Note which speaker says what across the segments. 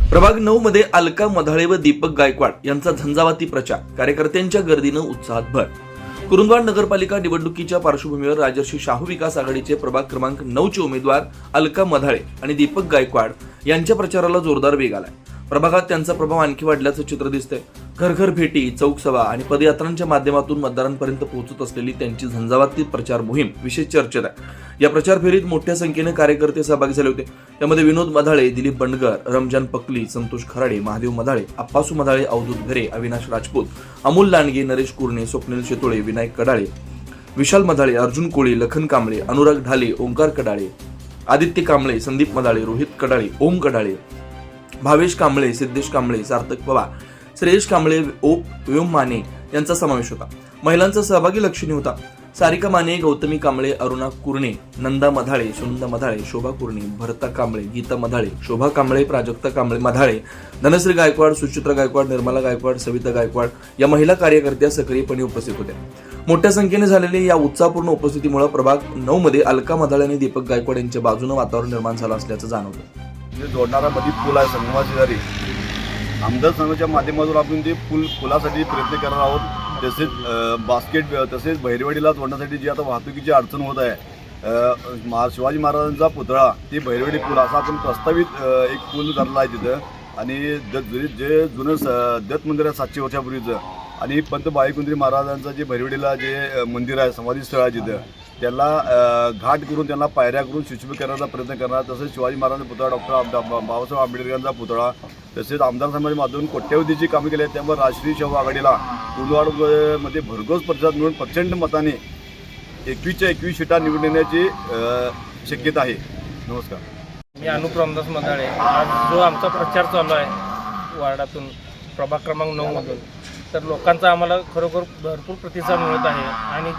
Speaker 1: प्रभाग 9 मध्ये अलका मधाळे व दीपक गायकवाड यांचा झंझावाती प्रचार, कार्यकर्त्यांच्या गर्दीनं उत्साहात भर। कुरुंदवाड नगरपालिका निवडणुकीच्या पार्श्वभूमीवर राजर्षी शाहू विकास आघाडीचे प्रभाग क्रमांक 9 चे उमेदवार अलका मधाळे आणि दीपक गायकवाड यांच्या प्रचाराला जोरदार वेग आलाय। प्रभागात त्यांचा प्रभाव आणखी वाढल्याचं चित्र दिसतंय। घर घर भेटी, चौकसभा आणि पदयात्रांच्या माध्यमातून मतदारांपर्यंत पोहोचत असलेली त्यांची झंझावाती प्रचार मोहीम विशेष चर्चेत आहे। या प्रचार फेरीत मोठ्या संख्येने कार्यकर्ते सहभागी झाले होते। त्यामध्ये विनोद मधाळे, दिलीप बंडगर, रमजान पकली, संतोष खराडे, महादेव मधाळे, अप्पासू मधाळे, अवधूत घरे, अविनाश राजपूत, अमोल लांडगे, नरेश कुरणे, स्वप्नील शेतोळे, विनायक कडाळे, विशाल मधाळे, अर्जुन कोळी, लखन कांबळे, अनुराग ढाले, ओंकार कडाळे, आदित्य कांबळे, संदीप मधाळे, रोहित कडाळे, ओम कडाळे, भावेश कांबळे, सिद्धेश कांबळे, सार्थक पवार, श्रेयश कांबळे, व्योम माने यांचा समावेश होता। महिलांचा सहभागी लक्षणीय होता। सारिका माने, गौतमी कांबळे, अरुणा कुरणे, नंदा मधाळे, सुनंदा मधाळे, शोभा कुरणे, भरता कांबळे, गीता मधाळे, शोभा कांबळे, प्राजक्ता कांबळे मधाळे, धनश्री गायकवाड, सुचित्रा गायकवाड, निर्मला गायकवाड, सविता गायकवाड या महिला कार्यकर्त्या सक्रियपणे उपस्थित होत्या। मोठ्या संख्येने झालेल्या या उत्साहपूर्ण उपस्थितीमुळे प्रभाग 9 मध्ये अलका मधाळे आणि दीपक गायकवाड यांच्या बाजूने वातावरण निर्माण झालं असल्याचं जाणवतं।
Speaker 2: जोडणारा मध्ये पूल आहे संगमाशेजारी, आमदार संघाच्या माध्यमातून आपण ते पुलासाठी प्रयत्न करणार आहोत। तसेच बास्केट, तसेच भैरवाडीला जोडण्यासाठी जी आता वाहतुकीची अडचण होत आहे, शिवाजी महाराजांचा पुतळा ते भैरवाडी पूल असा आपण प्रस्तावित एक पूल धरला आहे तिथं। आणि जे जुनं दत्त मंदिर आहे 700 वर्षापूर्वीचं, आणि पंत बाळकुंद्री महाराजांचं जे भैरवाडीला जे मंदिर आहे, समाधी स्थळ आहे तिथं, त्याला घाट करून त्यांना पायऱ्या करून सुशोभित करण्याचा प्रयत्न करणार। तसेच शिवाजी महाराजांचा पुतळा, डॉक्टर बाबासाहेब आंबेडकरांचा पुतळा, तसेच आमदार समाजाच्या माध्यमातून कोट्यवधीची कामे केली आहेत। त्यामुळे राष्ट्रीय शाहू आघाडीला कुरुंदवाडमध्ये भरघोस प्रतिसाद मिळून प्रचंड मताने 21च्या 21 सीटा निवडून येण्याची शक्यता आहे। नमस्कार,
Speaker 3: मी अनुप रामदास मधाळे। आज जो आमचा प्रचार चालू आहे वार्डातून प्रभाग क्रमांक 9 मधून, तर लोकांचा आम्हाला खरोखर भरपूर प्रतिसाद मिळत आहे आणि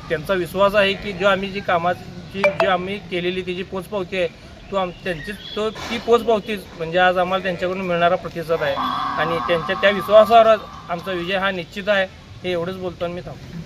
Speaker 3: त्यांचा विश्वास आहे की जो आम्ही जी आम्ही केलेली त्याची पोचपावती आहे ती पोचपावती म्हणजे आज आम्हाला त्यांच्याकडून मिळणारा प्रतिसाद आहे आणि त्यांच्या त्या विश्वासावर आमचा विजय हा निश्चित आहे। हे एवढंच बोलतो आणि मी थांबतो।